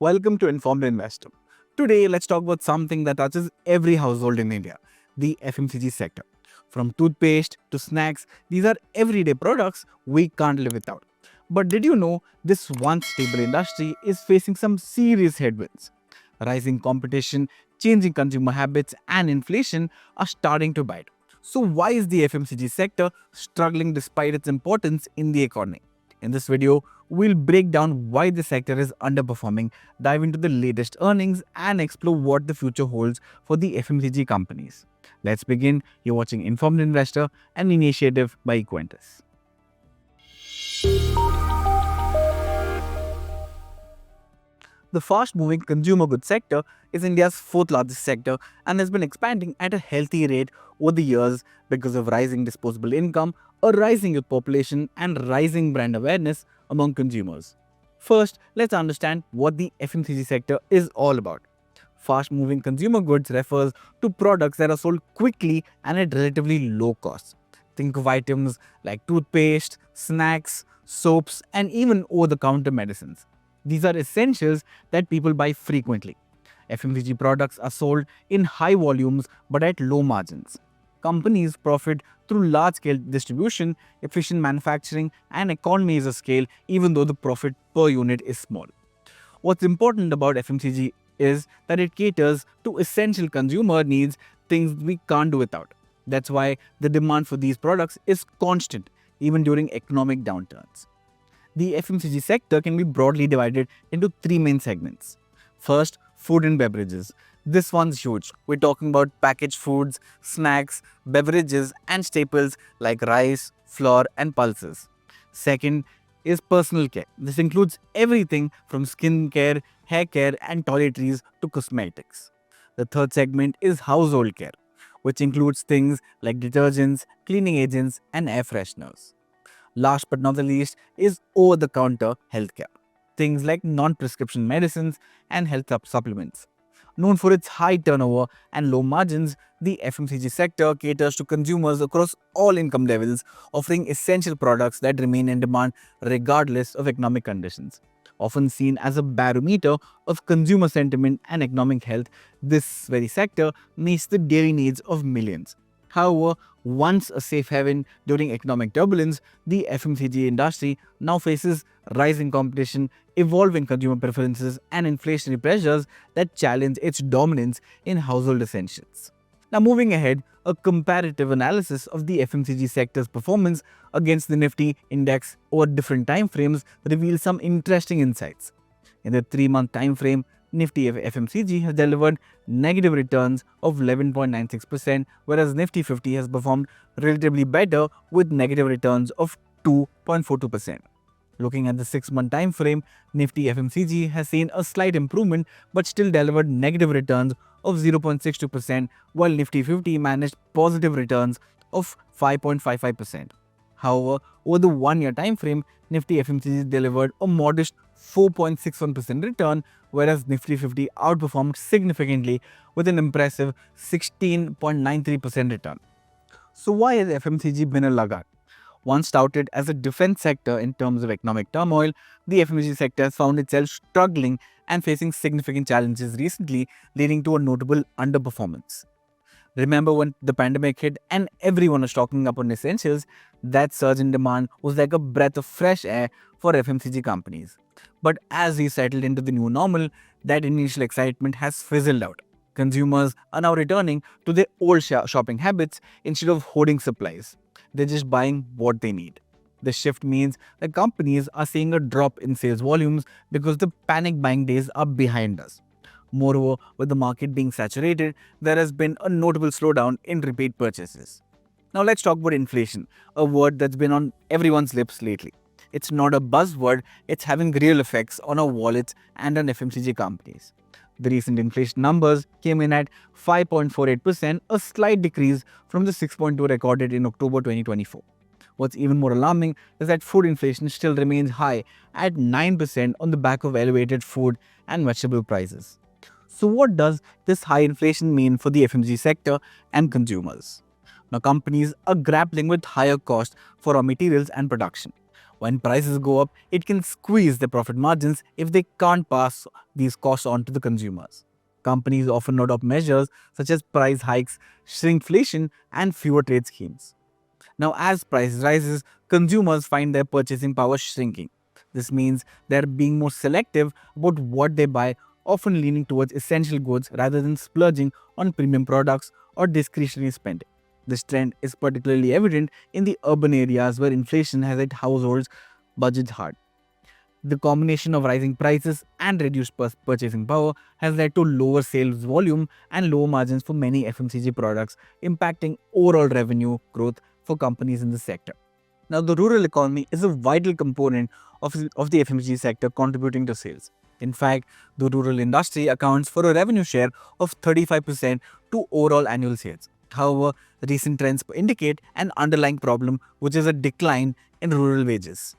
Welcome to Informed Investor. Today, let's talk about something that touches every household in India, the FMCG sector. From toothpaste to snacks, these are everyday products we can't live without. But did you know this once stable industry is facing some serious headwinds? Rising competition, changing consumer habits, and inflation are starting to bite. So, why is the FMCG sector struggling despite its importance in the economy? In this video, we'll break down why the sector is underperforming, dive into the latest earnings, and explore what the future holds for the FMCG companies. Let's begin. You're watching Informed Investor, an initiative by Equentis. The fast-moving consumer goods sector is India's fourth largest sector and has been expanding at a healthy rate over the years because of rising disposable income, a rising youth population, and rising brand awareness among consumers. First, let's understand what the FMCG sector is all about. Fast-moving consumer goods refers to products that are sold quickly and at relatively low cost. Think of items like toothpaste, snacks, soaps, and even over-the-counter medicines. These are essentials that people buy frequently. FMCG products are sold in high volumes but at low margins. Companies profit through large-scale distribution, efficient manufacturing, and economies of scale, even though the profit per unit is small. What's important about FMCG is that it caters to essential consumer needs, things we can't do without. That's why the demand for these products is constant, even during economic downturns. The FMCG sector can be broadly divided into three main segments. First, food and beverages. This one's huge. We're talking about packaged foods, snacks, beverages, and staples like rice, flour, and pulses. Second is personal care. This includes everything from skin care, hair care, and toiletries to cosmetics. The third segment is household care, which includes things like detergents, cleaning agents, and air fresheners. Last but not the least is over-the-counter healthcare. Things like non-prescription medicines and health supplements. Known for its high turnover and low margins, the FMCG sector caters to consumers across all income levels, offering essential products that remain in demand regardless of economic conditions. Often seen as a barometer of consumer sentiment and economic health, this very sector meets the daily needs of millions. However, once a safe haven during economic turbulence, the FMCG industry now faces rising competition, evolving consumer preferences, and inflationary pressures that challenge its dominance in household essentials. Now, moving ahead, a comparative analysis of the FMCG sector's performance against the Nifty index over different time frames reveals some interesting insights. In the 3-month time frame, Nifty FMCG has delivered negative returns of 11.96%, whereas Nifty 50 has performed relatively better with negative returns of 2.42%. Looking at the 6-month time frame, Nifty FMCG has seen a slight improvement but still delivered negative returns of 0.62%, while Nifty 50 managed positive returns of 5.55%. However, over the 1-year time frame, Nifty FMCG delivered a modest 4.61% return, whereas Nifty 50 outperformed significantly with an impressive 16.93% return. So why has FMCG been a laggard? Once touted as a defense sector in terms of economic turmoil, the FMCG sector has found itself struggling and facing significant challenges recently, leading to a notable underperformance. Remember when the pandemic hit and everyone was stocking up on essentials, that surge in demand was like a breath of fresh air for FMCG companies. But as we settled into the new normal, that initial excitement has fizzled out. Consumers are now returning to their old shopping habits instead of hoarding supplies. They're just buying what they need. This shift means that companies are seeing a drop in sales volumes because the panic buying days are behind us. Moreover, with the market being saturated, there has been a notable slowdown in repeat purchases. Now let's talk about inflation, a word that's been on everyone's lips lately. It's not a buzzword, it's having real effects on our wallets and on FMCG companies. The recent inflation numbers came in at 5.48%, a slight decrease from the 6.2% recorded in October 2024. What's even more alarming is that food inflation still remains high at 9% on the back of elevated food and vegetable prices. So what does this high inflation mean for the FMCG sector and consumers? Now, companies are grappling with higher costs for raw materials and production. When prices go up, it can squeeze the profit margins if they can't pass these costs on to the consumers. Companies often adopt measures such as price hikes, shrinkflation, and fewer trade schemes. Now, as price rises, consumers find their purchasing power shrinking. This means they're being more selective about what they buy, often leaning towards essential goods rather than splurging on premium products or discretionary spending. This trend is particularly evident in the urban areas where inflation has hit households' budgets hard. The combination of rising prices and reduced purchasing power has led to lower sales volume and lower margins for many FMCG products, impacting overall revenue growth for companies in the sector. Now, the rural economy is a vital component of the FMCG sector, contributing to sales. In fact, the rural industry accounts for a revenue share of 35% to overall annual sales. However, recent trends indicate an underlying problem, which is a decline in rural wages.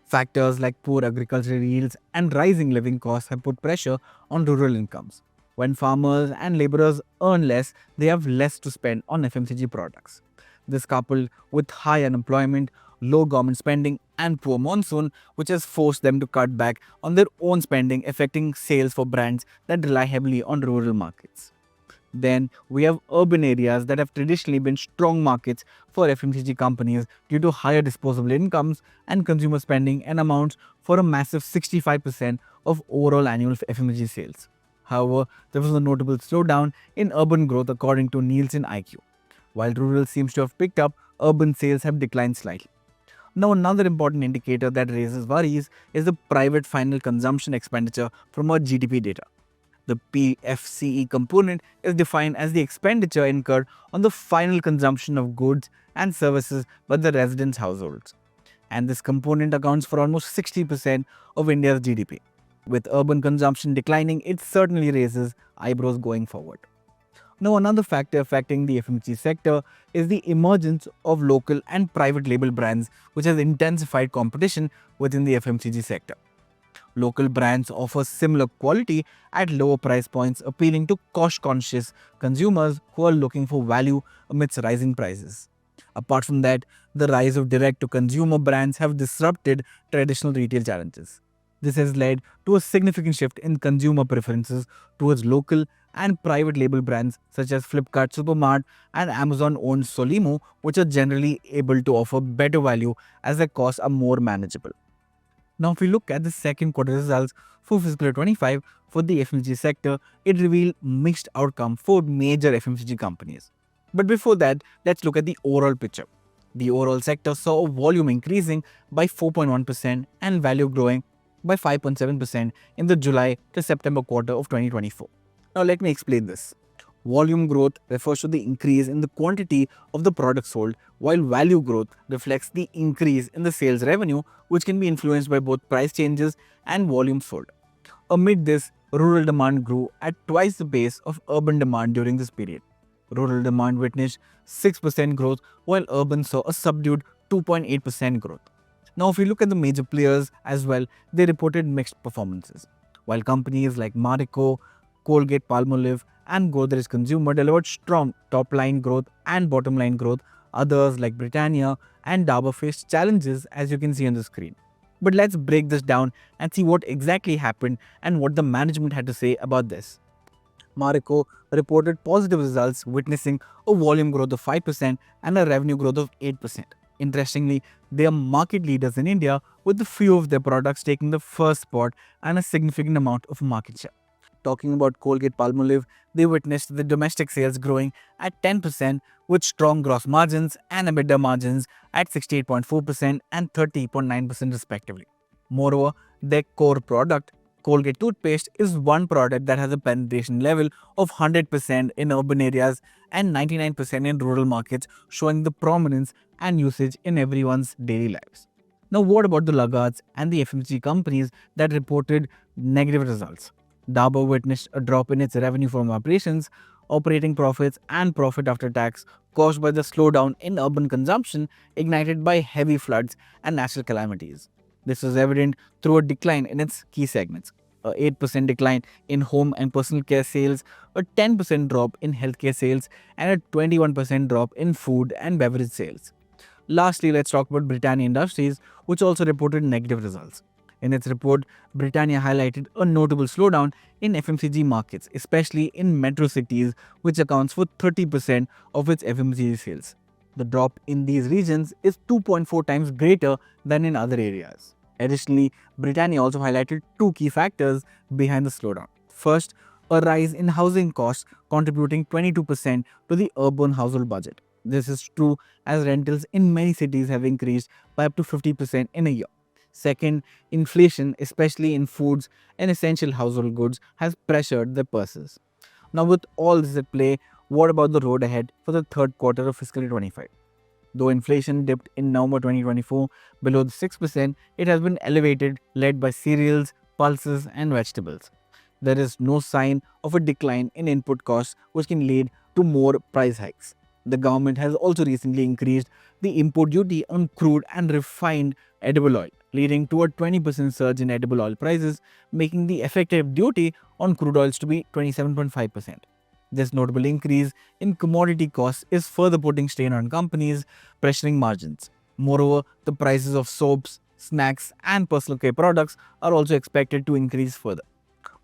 Factors like poor agricultural yields and rising living costs have put pressure on rural incomes. When farmers and laborers earn less, they have less to spend on FMCG products. This, coupled with high unemployment, low government spending, and poor monsoon, which has forced them to cut back on their own spending, affecting sales for brands that rely heavily on rural markets. Then we have urban areas that have traditionally been strong markets for FMCG companies due to higher disposable incomes and consumer spending, and amounts for a massive 65% of overall annual FMCG sales. However, there was a notable slowdown in urban growth according to Nielsen IQ. While rural seems to have picked up, urban sales have declined slightly. Now, another important indicator that raises worries is the private final consumption expenditure from our GDP data. The PFCE component is defined as the expenditure incurred on the final consumption of goods and services by the residents' households. And this component accounts for almost 60% of India's GDP. With urban consumption declining, it certainly raises eyebrows going forward. Now, another factor affecting the FMCG sector is the emergence of local and private label brands, which has intensified competition within the FMCG sector. Local brands offer similar quality at lower price points, appealing to cost-conscious consumers who are looking for value amidst rising prices. Apart from that, the rise of direct-to-consumer brands have disrupted traditional retail challenges. This has led to a significant shift in consumer preferences towards local and private label brands such as Flipkart Supermart and Amazon-owned Solimo, which are generally able to offer better value as their costs are more manageable. Now, if we look at the second quarter results for fiscal year 25 for the FMCG sector, it revealed mixed outcome for major FMCG companies. But before that, let's look at the overall picture. The overall sector saw volume increasing by 4.1% and value growing by 5.7% in the July to September quarter of 2024. Now, let me explain this. Volume growth refers to the increase in the quantity of the product sold, while value growth reflects the increase in the sales revenue, which can be influenced by both price changes and volume sold. Amid this, rural demand grew at twice the pace of urban demand during this period. Rural demand witnessed 6% growth, while urban saw a subdued 2.8% growth. Now, if we look at the major players as well, they reported mixed performances. While companies like Marico, Colgate-Palmolive, and Godrej Consumer delivered strong top-line growth and bottom-line growth, others like Britannia and Dabur faced challenges, as you can see on the screen. But let's break this down and see what exactly happened and what the management had to say about this. Marico reported positive results, witnessing a volume growth of 5% and a revenue growth of 8%. Interestingly, they are market leaders in India, with a few of their products taking the first spot and a significant amount of market share. Talking about Colgate-Palmolive, they witnessed the domestic sales growing at 10% with strong gross margins and EBITDA margins at 68.4% and 30.9% respectively. Moreover, their core product, Colgate toothpaste, is one product that has a penetration level of 100% in urban areas and 99% in rural markets, showing the prominence and usage in everyone's daily lives. Now, what about the laggards and the FMCG companies that reported negative results? Dabur witnessed a drop in its revenue from operations, operating profits, and profit after tax caused by the slowdown in urban consumption ignited by heavy floods and natural calamities. This was evident through a decline in its key segments: a 8% decline in home and personal care sales, a 10% drop in healthcare sales, and a 21% drop in food and beverage sales. Lastly, let's talk about Britannia Industries, which also reported negative results. In its report, Britannia highlighted a notable slowdown in FMCG markets, especially in metro cities, which accounts for 30% of its FMCG sales. The drop in these regions is 2.4 times greater than in other areas. Additionally, Britannia also highlighted two key factors behind the slowdown. First, a rise in housing costs contributing 22% to the urban household budget. This is true as rentals in many cities have increased by up to 50% in a year. Second, inflation, especially in foods and essential household goods, has pressured the purses. Now, with all this at play, what about the road ahead for the third quarter of fiscal year 25? Though inflation dipped in November 2024 below the 6%, it has been elevated, led by cereals, pulses, and vegetables. There is no sign of a decline in input costs, which can lead to more price hikes. The government has also recently increased the import duty on crude and refined edible oil, leading to a 20% surge in edible oil prices, making the effective duty on crude oils to be 27.5%. This notable increase in commodity costs is further putting strain on companies, pressuring margins. Moreover, the prices of soaps, snacks, and personal care products are also expected to increase further.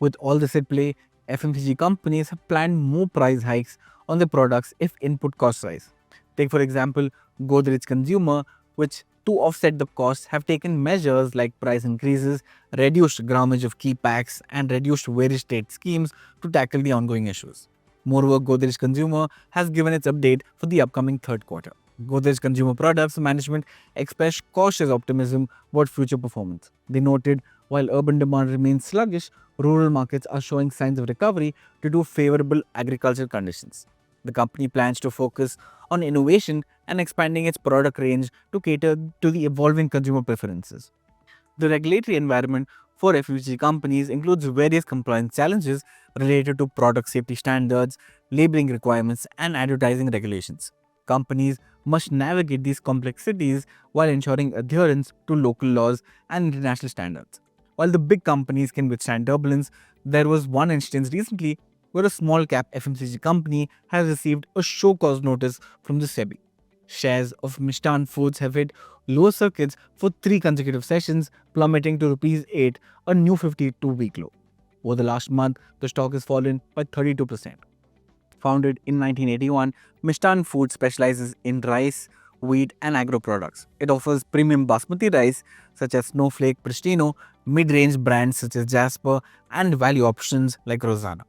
With all this at play, FMCG companies have planned more price hikes on their products if input costs rise. Take for example, Godrej Consumer, which to offset the costs have taken measures like price increases, reduced grammage of key packs, and reduced various trade schemes to tackle the ongoing issues. Moreover, Godrej Consumer has given its update for the upcoming third quarter. Godrej Consumer Products Management expressed cautious optimism about future performance. They noted while urban demand remains sluggish, rural markets are showing signs of recovery due to favorable agricultural conditions. The company plans to focus on innovation and expanding its product range to cater to the evolving consumer preferences. The regulatory environment for FMCG companies includes various compliance challenges related to product safety standards, labeling requirements, and advertising regulations. Companies must navigate these complexities while ensuring adherence to local laws and international standards. While the big companies can withstand turbulence, there was one instance recently where a small cap FMCG company has received a show cause notice from the SEBI. Shares of Mishtan Foods have hit lower circuits for 3 consecutive sessions, plummeting to Rs 8, a new 52-week low. Over the last month, the stock has fallen by 32%. Founded in 1981, Mishtan Foods specializes in rice, wheat, and agro products. It offers premium basmati rice such as Snowflake, Pristino, mid-range brands such as Jasper, and value options like Rosanna.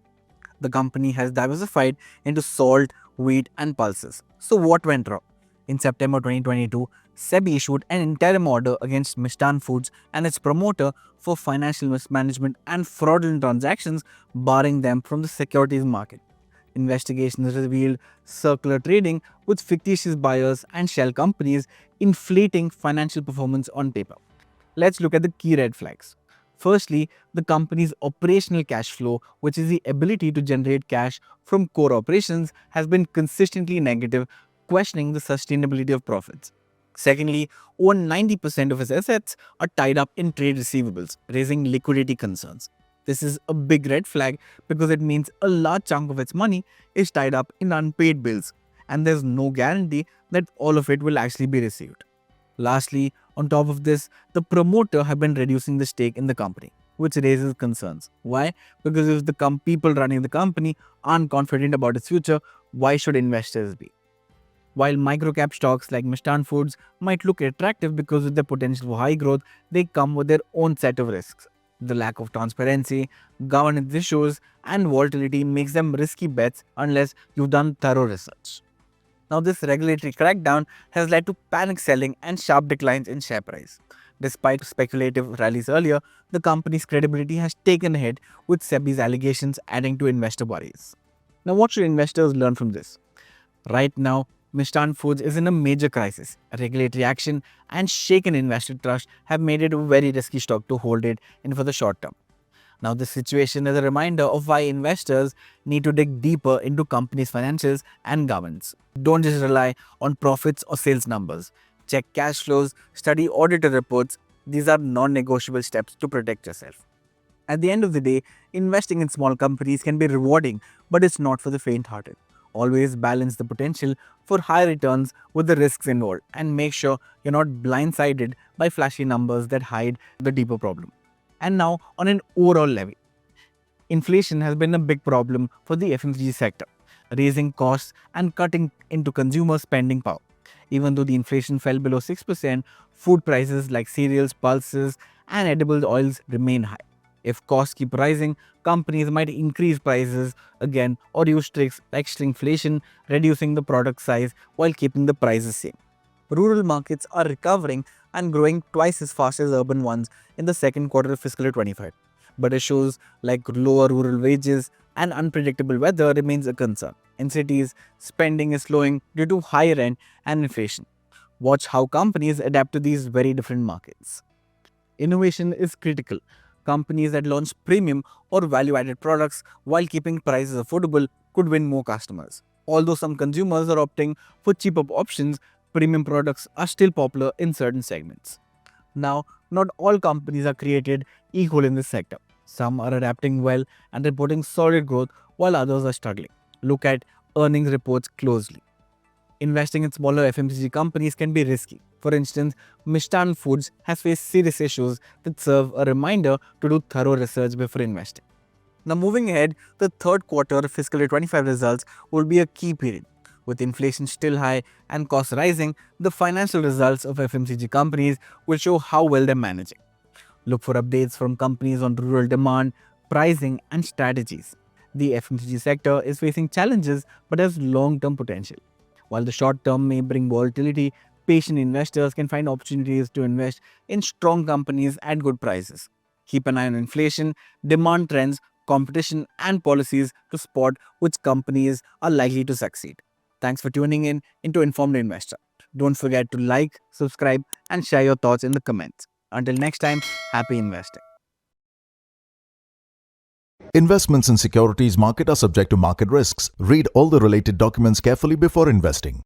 The company has diversified into salt, wheat, and pulses. So what went wrong? In September 2022, SEBI issued an interim order against Mishtan Foods and its promoter for financial mismanagement and fraudulent transactions, barring them from the securities market. Investigations revealed circular trading with fictitious buyers and shell companies, inflating financial performance on paper. Let's look at the key red flags. Firstly, the company's operational cash flow, which is the ability to generate cash from core operations, has been consistently negative, questioning the sustainability of profits. Secondly, over 90% of its assets are tied up in trade receivables, raising liquidity concerns. This is a big red flag because it means a large chunk of its money is tied up in unpaid bills, and there's no guarantee that all of it will actually be received. Lastly, on top of this, the promoter have been reducing the stake in the company, which raises concerns. Why? Because if the people running the company aren't confident about its future, why should investors be? While microcap stocks like Mishtan Foods might look attractive because of their potential for high growth, they come with their own set of risks. The lack of transparency, governance issues, and volatility makes them risky bets unless you've done thorough research. Now, this regulatory crackdown has led to panic selling and sharp declines in share price. Despite speculative rallies earlier, the company's credibility has taken a hit, with SEBI's allegations adding to investor worries. Now, what should investors learn from this? Right now, Mishtan Foods is in a major crisis. Regulatory action and shaken investor trust have made it a very risky stock to hold it in for the short term. Now, this situation is a reminder of why investors need to dig deeper into companies' financials and governance. Don't just rely on profits or sales numbers. Check cash flows, study auditor reports. These are non-negotiable steps to protect yourself. At the end of the day, investing in small companies can be rewarding, but it's not for the faint-hearted. Always balance the potential for high returns with the risks involved and make sure you're not blindsided by flashy numbers that hide the deeper problem. And now, on an overall level, inflation has been a big problem for the FMCG sector, raising costs and cutting into consumer spending power. Even though the inflation fell below 6%, food prices like cereals, pulses, and edible oils remain high. If costs keep rising, companies might increase prices again or use tricks like shrinkflation, reducing the product size while keeping the prices same. Rural markets are recovering and growing twice as fast as urban ones in the second quarter of fiscal year 25. But issues like lower rural wages and unpredictable weather remains a concern. In cities, spending is slowing due to high rent and inflation. Watch how companies adapt to these very different markets. Innovation is critical. Companies that launch premium or value-added products while keeping prices affordable could win more customers. Although some consumers are opting for cheaper options, premium products are still popular in certain segments. Now, not all companies are created equal in this sector. Some are adapting well and reporting solid growth while others are struggling. Look at earnings reports closely. Investing in smaller FMCG companies can be risky. For instance, Mishtan Foods has faced serious issues that serve a reminder to do thorough research before investing. Now, moving ahead, the third quarter fiscal year 25 results will be a key period. With inflation still high and costs rising, the financial results of FMCG companies will show how well they're managing. Look for updates from companies on rural demand, pricing, and strategies. The FMCG sector is facing challenges but has long-term potential. While the short term may bring volatility, patient investors can find opportunities to invest in strong companies at good prices. Keep an eye on inflation, demand trends, competition, and policies to spot which companies are likely to succeed. Thanks for tuning in into Informed Investor. Don't forget to like, subscribe, and share your thoughts in the comments. Until next time, happy investing. Investments in securities market are subject to market risks. Read all the related documents carefully before investing.